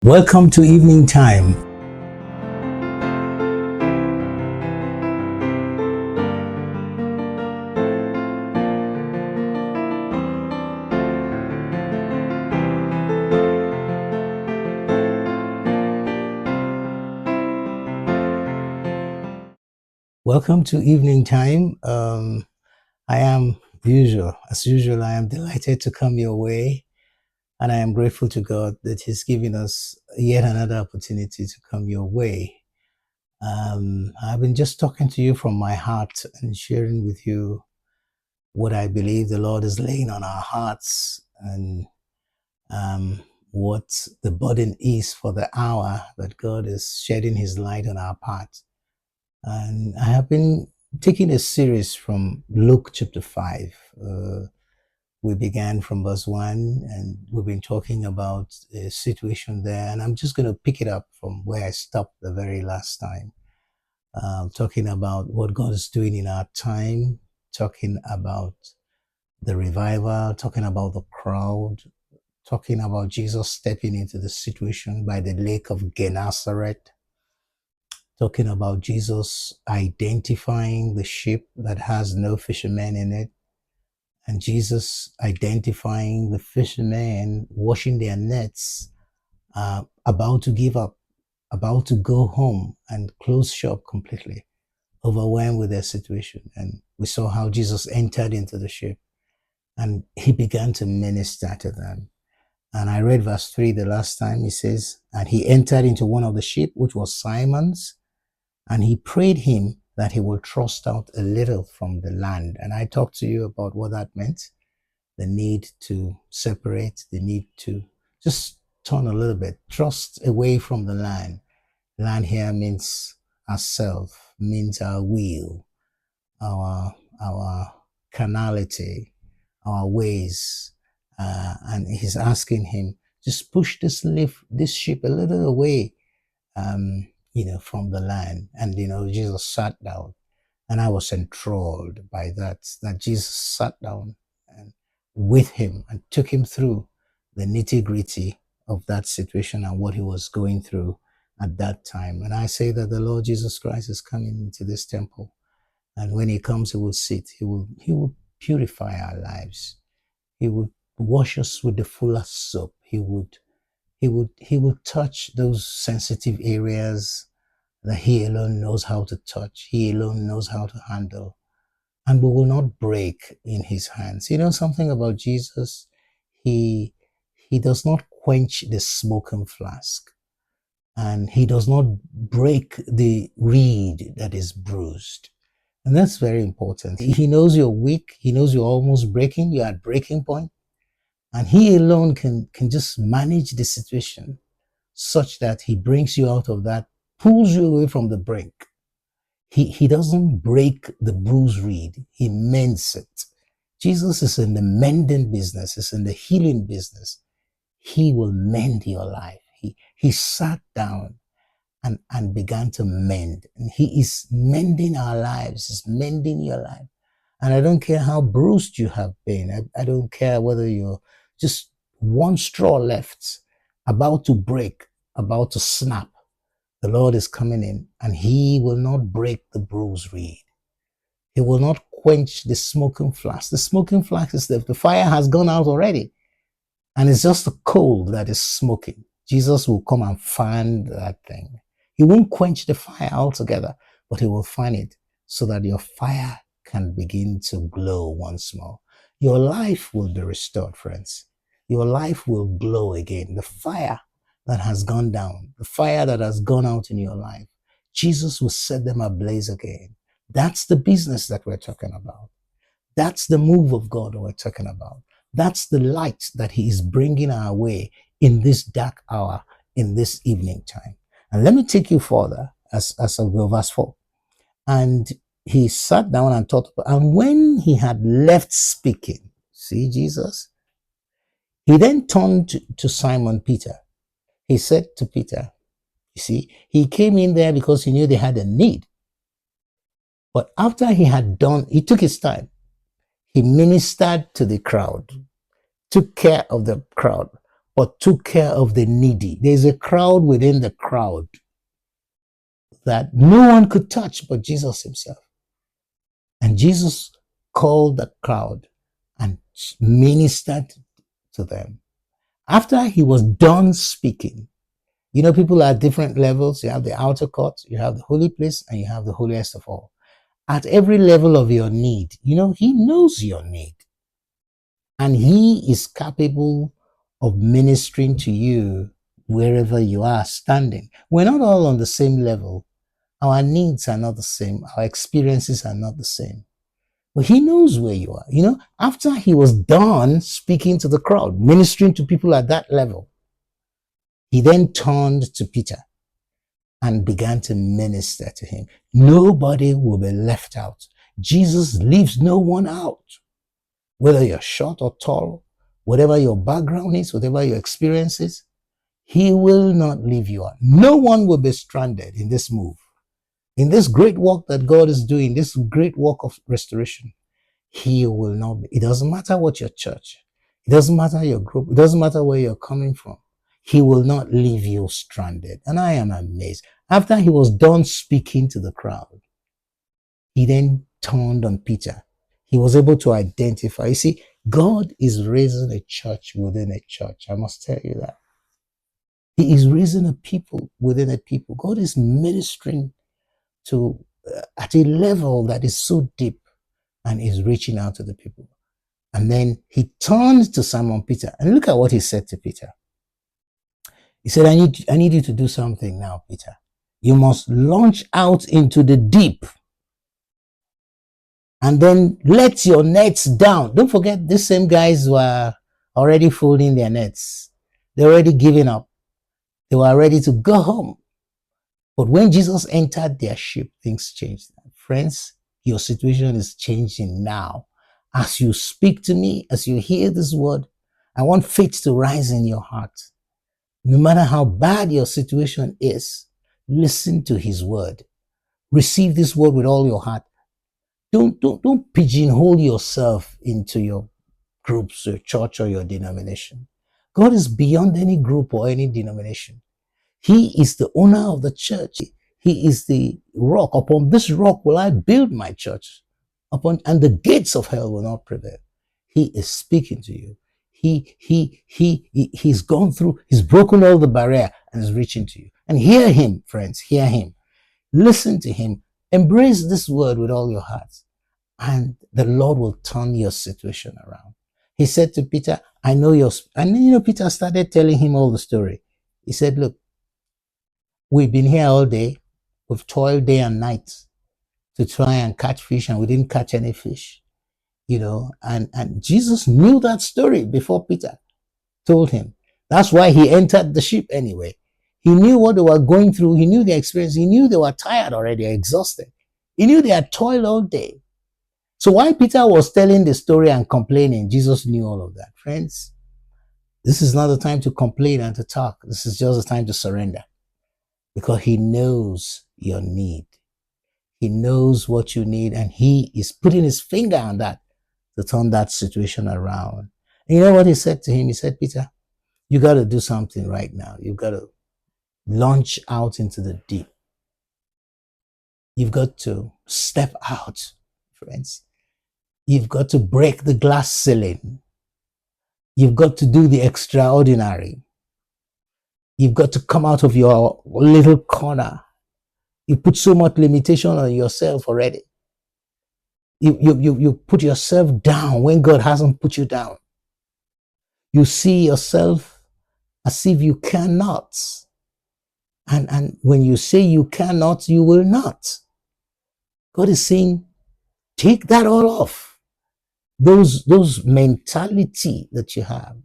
Welcome to evening time. Welcome to evening time. I am as usual, I am delighted to come your way, and I am grateful to God that He's given us yet another opportunity to come your way. I've been just talking to you from my heart and sharing with you what I believe the Lord is laying on our hearts and what the burden is for the hour that God is shedding His light on our path. And I have been taking a series from Luke chapter 5. We began from verse 1 and we've been talking about a situation there. And I'm just going to pick it up from where I stopped the very last time. Talking about what God is doing in our time, talking about the revival, talking about the crowd, talking about Jesus stepping into the situation by the lake of Gennesaret, talking about Jesus identifying the ship that has no fishermen in it, and Jesus identifying the fishermen washing their nets, about to give up, about to go home and close shop completely, overwhelmed with their situation. And we saw how Jesus entered into the ship and he began to minister to them. And I read verse 3 the last time. He says, and he entered into one of the ship, which was Simon's, and he prayed him that he will thrust out a little from the land. And I talked to you about what that meant, the need to separate, the need to just turn a little bit, thrust away from the land. Land here means ourself, means our will, our carnality, our ways. And he's asking him, just push this ship a little away, from the land. And, Jesus sat down, and I was enthralled by that Jesus sat down and with him and took him through the nitty gritty of that situation and what he was going through at that time. And I say that the Lord Jesus Christ is coming into this temple. And when he comes, he will sit, he will purify our lives. He would wash us with the fullest soap. He would touch those sensitive areas that he alone knows how to touch. He alone knows how to handle. And we will not break in his hands. You know something about Jesus? He does not quench the smoking flask. And he does not break the reed that is bruised. And that's very important. He knows you're weak. He knows you're almost breaking. You're at breaking point. And he alone can just manage the situation such that he brings you out of that, pulls you away from the brink. He doesn't break the bruised reed. He mends it. Jesus is in the mending business. He's in the healing business. He will mend your life. He sat down and began to mend. And he is mending our lives. He's mending your life. And I don't care how bruised you have been. I don't care whether you're just one straw left, about to break, about to snap. The Lord is coming in and he will not break the bruised reed. He will not quench the smoking flask. The smoking flask is the fire has gone out already. And it's just the coal that is smoking. Jesus will come and fan that thing. He won't quench the fire altogether, but he will fan it so that your fire can begin to glow once more. Your life will be restored, friends. Your life will glow again. The fire that has gone down, the fire that has gone out in your life, Jesus will set them ablaze again. That's the business that we're talking about. That's the move of God we're talking about. That's the light that he is bringing our way in this dark hour, in this evening time. And let me take you further as I go verse 4. And he sat down and taught, and when he had left speaking, see Jesus, he then turned to Simon Peter. He said to Peter, you see, he came in there because he knew they had a need. But after he had done, he took his time. He ministered to the crowd, took care of the crowd. but took care of the needy. There's a crowd within the crowd that no one could touch but Jesus himself. And Jesus called the crowd and ministered to them. After he was done speaking, you know, people are at different levels. You have the outer court, you have the holy place, and you have the holiest of all. At every level of your need, you know, he knows your need. And he is capable of ministering to you wherever you are standing. We're not all on the same level. Our needs are not the same. Our experiences are not the same. But he knows where you are. You know, after he was done speaking to the crowd, ministering to people at that level, he then turned to Peter and began to minister to him. Nobody will be left out. Jesus leaves no one out. Whether you're short or tall, whatever your background is, whatever your experience is, he will not leave you out. No one will be stranded in this move. In this great work that God is doing, this great work of restoration, he will not be. It doesn't matter what your church, it doesn't matter your group, it doesn't matter where you're coming from. He will not leave you stranded. And I am amazed. After he was done speaking to the crowd, he then turned on Peter. He was able to identify. You see, God is raising a church within a church. I must tell you that. He is raising a people within a people. God is ministering to at a level that is so deep and is reaching out to the people. And then he turned to Simon Peter and look at what he said to Peter. He said, I need you to do something now, Peter. You must launch out into the deep and then let your nets down. Don't forget, these same guys were already folding their nets. They're already giving up. They were ready to go home. But when Jesus entered their ship, things changed. Friends, your situation is changing now. As you speak to me, as you hear this word, I want faith to rise in your heart. No matter how bad your situation is, listen to his word. Receive this word with all your heart. Don't pigeonhole yourself into your groups, your church, or your denomination. God is beyond any group or any denomination. He is the owner of the church. He is the rock. Upon this rock will I build my church. And the gates of hell will not prevail. He is speaking to you. He's gone through, he's broken all the barrier and is reaching to you. And hear him, friends, hear him. Listen to him. Embrace this word with all your heart. And the Lord will turn your situation around. He said to Peter, I know your, and then, Peter started telling him all the story. He said, look, we've been here all day. We've toiled day and night to try and catch fish, and we didn't catch any fish. And Jesus knew that story before Peter told him. That's why he entered the ship anyway. He knew what they were going through. He knew their experience. He knew they were tired already, exhausted. He knew they had toiled all day. So while Peter was telling the story and complaining, Jesus knew all of that. Friends, this is not the time to complain and to talk. This is just the time to surrender, because he knows your need. He knows what you need, and he is putting his finger on that to turn that situation around. And you know what he said to him? He said, Peter, you got to do something right now. You've got to launch out into the deep. You've got to step out, friends. You've got to break the glass ceiling. You've got to do the extraordinary. You've got to come out of your little corner. You put so much limitation on yourself already. You put yourself down when God hasn't put you down. You see yourself as if you cannot. And when you say you cannot, you will not. God is saying, take that all off. Those mentality that you have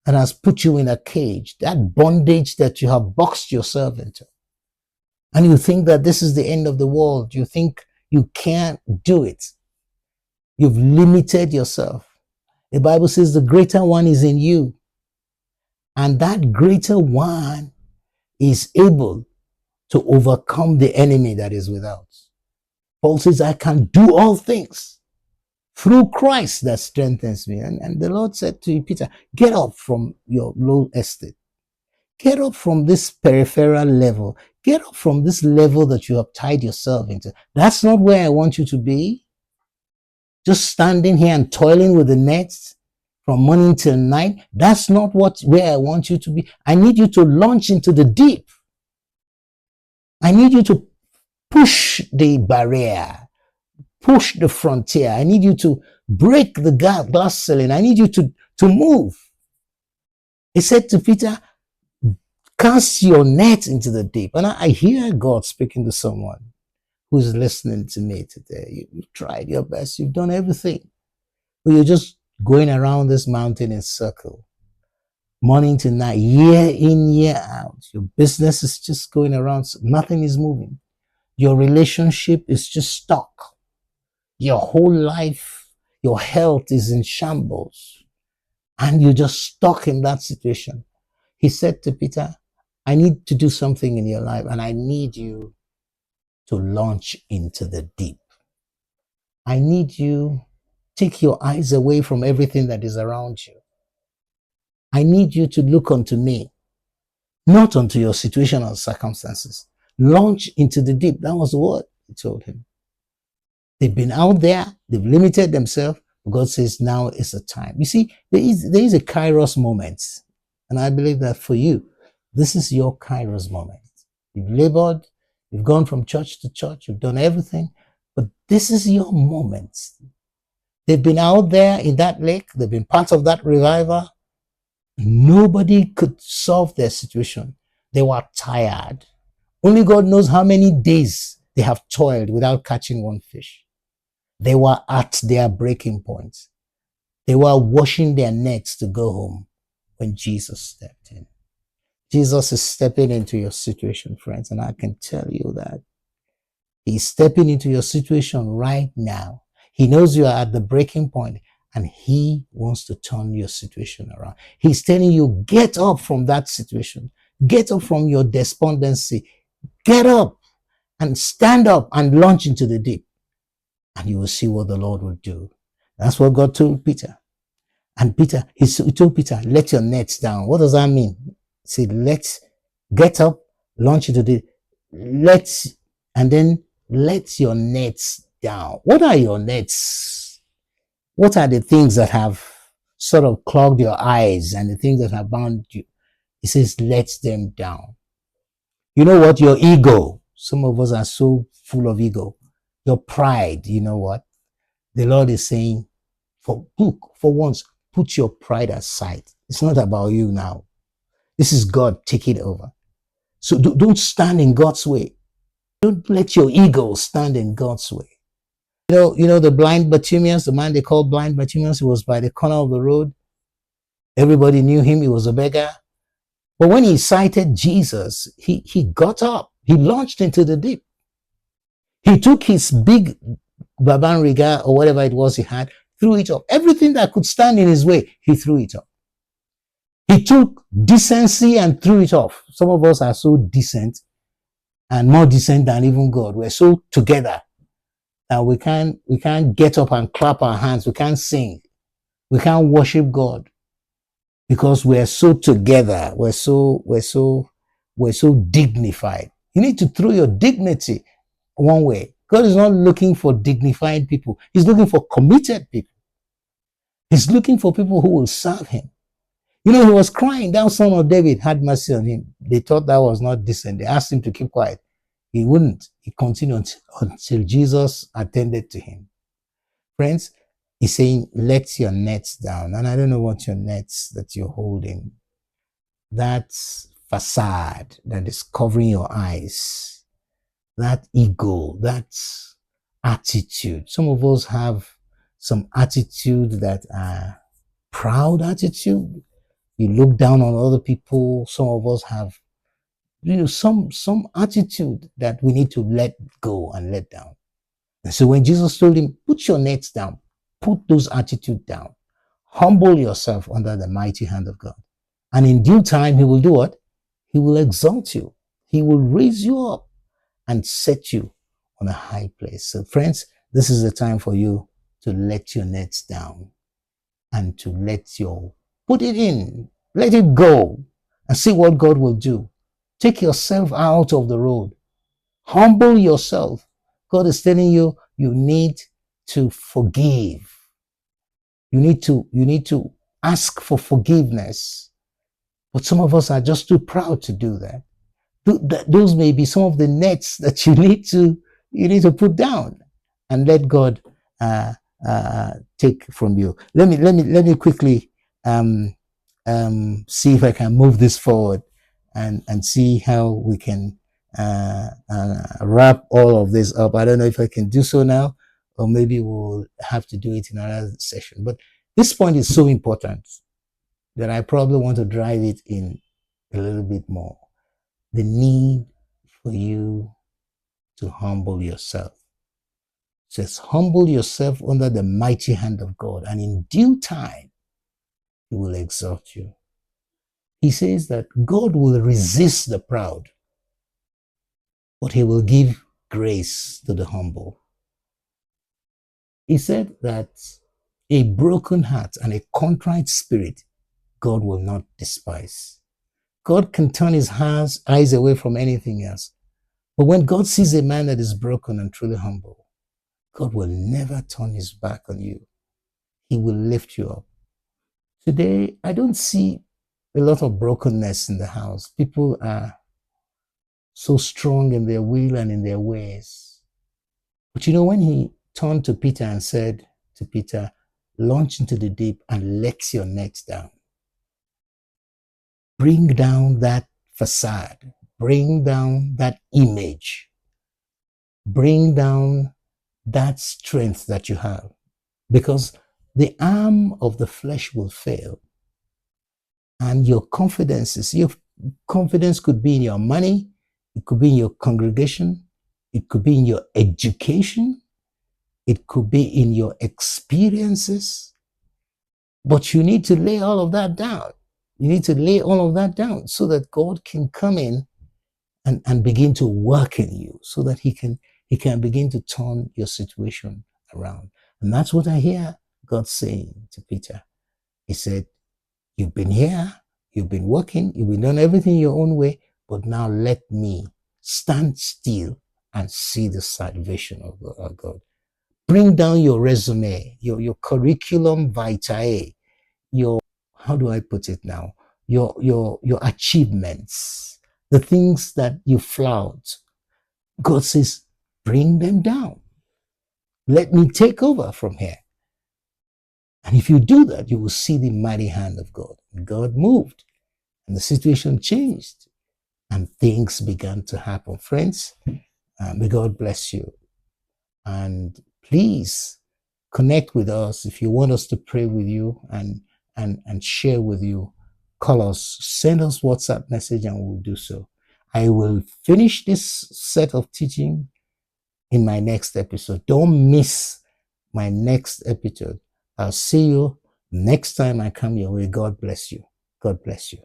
and has put you in a cage, that bondage that you have boxed yourself into. And you think that this is the end of the world. You think you can't do it. You've limited yourself. The Bible says the greater one is in you. And that greater one is able to overcome the enemy that is without. Paul says, I can do all things through Christ that strengthens me. And the Lord said to Peter, get up from your low estate. Get up from this peripheral level. Get up from this level that you have tied yourself into. That's not where I want you to be. Just standing here and toiling with the nets from morning till night. That's not where I want you to be. I need you to launch into the deep. I need you to push the barrier, push the frontier. I need you to break the glass ceiling. I need you to move. He said to Peter, cast your net into the deep. And I hear God speaking to someone who's listening to me today. You've tried your best. You've done everything. But you're just going around this mountain in circle. Morning to night, year in, year out. Your business is just going around. Nothing is moving. Your relationship is just stuck. Your whole life, your health is in shambles. And you're just stuck in that situation. He said to Peter, I need to do something in your life, and I need you to launch into the deep. I need you to take your eyes away from everything that is around you. I need you to look unto me, not unto your situation or circumstances. Launch into the deep. That was what he told him. They've been out there, they've limited themselves. God says now is the time. You see, there is a Kairos moment. And I believe that for you, this is your Kairos moment. You've labored, you've gone from church to church, you've done everything, but this is your moment. They've been out there in that lake, they've been part of that revival. Nobody could solve their situation. They were tired. Only God knows how many days they have toiled without catching one fish. They were at their breaking point. They were washing their nets to go home when Jesus stepped in. Jesus is stepping into your situation, friends, and I can tell you that he's stepping into your situation right now. He knows you are at the breaking point, and he wants to turn your situation around. He's telling you, get up from that situation. Get up from your despondency. Get up and stand up and launch into the deep. And you will see what the Lord will do. That's what God told Peter. And Peter, he told Peter, let your nets down. What does that mean? He said, let's get up, launch into the, and then let your nets down. What are your nets? What are the things that have sort of clogged your eyes and the things that have bound you? He says, let them down. You know what? Your ego. Some of us are so full of ego. Your pride, you know what? The Lord is saying, for once, put your pride aside. It's not about you now. This is God taking over. So don't stand in God's way. Don't let your ego stand in God's way. You know the blind Bartimaeus, the man they called blind Bartimaeus, he was by the corner of the road. Everybody knew him. He was a beggar. But when he sighted Jesus, he got up. He launched into the deep. He took his big Baban Riga or whatever it was he had, threw it up. Everything that could stand in his way, he threw it up. He took decency and threw it off. Some of us are so decent and more decent than even God. We're so together that we can't get up and clap our hands. We can't sing. We can't worship God because we're so together. We're so dignified. You need to throw your dignity one way. God is not looking for dignified people. He's looking for committed people. He's looking for people who will serve him. You know, he was crying, thou son of David, had mercy on him. They thought that was not decent. They asked him to keep quiet. He wouldn't. He continued until Jesus attended to him. Friends, he's saying, let your nets down. And I don't know what your nets that you're holding. That facade that is covering your eyes. That ego, that attitude. Some of us have some attitude that are proud attitude. You look down on other people. Some of us have, some attitude that we need to let go and let down. And so when Jesus told him, put your nets down, put those attitudes down, humble yourself under the mighty hand of God. And in due time, he will do what? He will exalt you. He will raise you up and set you on a high place. So friends, this is the time for you to let your nets down and to put it in, let it go, and see what God will do. Take yourself out of the road. Humble yourself. God is telling you, you need to forgive. You need to ask for forgiveness. But some of us are just too proud to do that. Those may be some of the nets that you need to put down and let God take from you. Let me quickly see if I can move this forward and see how we can wrap all of this up. I don't know if I can do so now, or maybe we'll have to do it in another session. But this point is so important that I probably want to drive it in a little bit more. The need for you to humble yourself. It says, humble yourself under the mighty hand of God, and in due time, He will exalt you. He says that God will resist the proud, but He will give grace to the humble. He said that a broken heart and a contrite spirit, God will not despise. God can turn His eyes away from anything else. But when God sees a man that is broken and truly humble, God will never turn His back on you. He will lift you up. Today, I don't see a lot of brokenness in the house. People are so strong in their will and in their ways. But when He turned to Peter and said to Peter, launch into the deep and let your nets down. Bring down that facade. Bring down that image. Bring down that strength that you have. Because the arm of the flesh will fail. And your confidence could be in your money. It could be in your congregation. It could be in your education. It could be in your experiences. But you need to lay all of that down. You need to lay all of that down so that God can come in and begin to work in you, so that He can begin to turn your situation around. And that's what I hear God saying to Peter. He said, you've been here, you've been working, you've been doing everything your own way, but now let me stand still and see the salvation of God. Bring down your resume, your curriculum vitae, how do I put it now? Your achievements, the things that you flout. God says, bring them down. Let me take over from here. And if you do that, you will see the mighty hand of God. God moved, and the situation changed, and things began to happen. Friends, may God bless you. And please connect with us if you want us to pray with you and share with you. Call us, send us WhatsApp message, and we'll do so. I will finish this set of teaching in my next episode. Don't miss my next episode. I'll see you next time I come your way. God bless you. God bless you.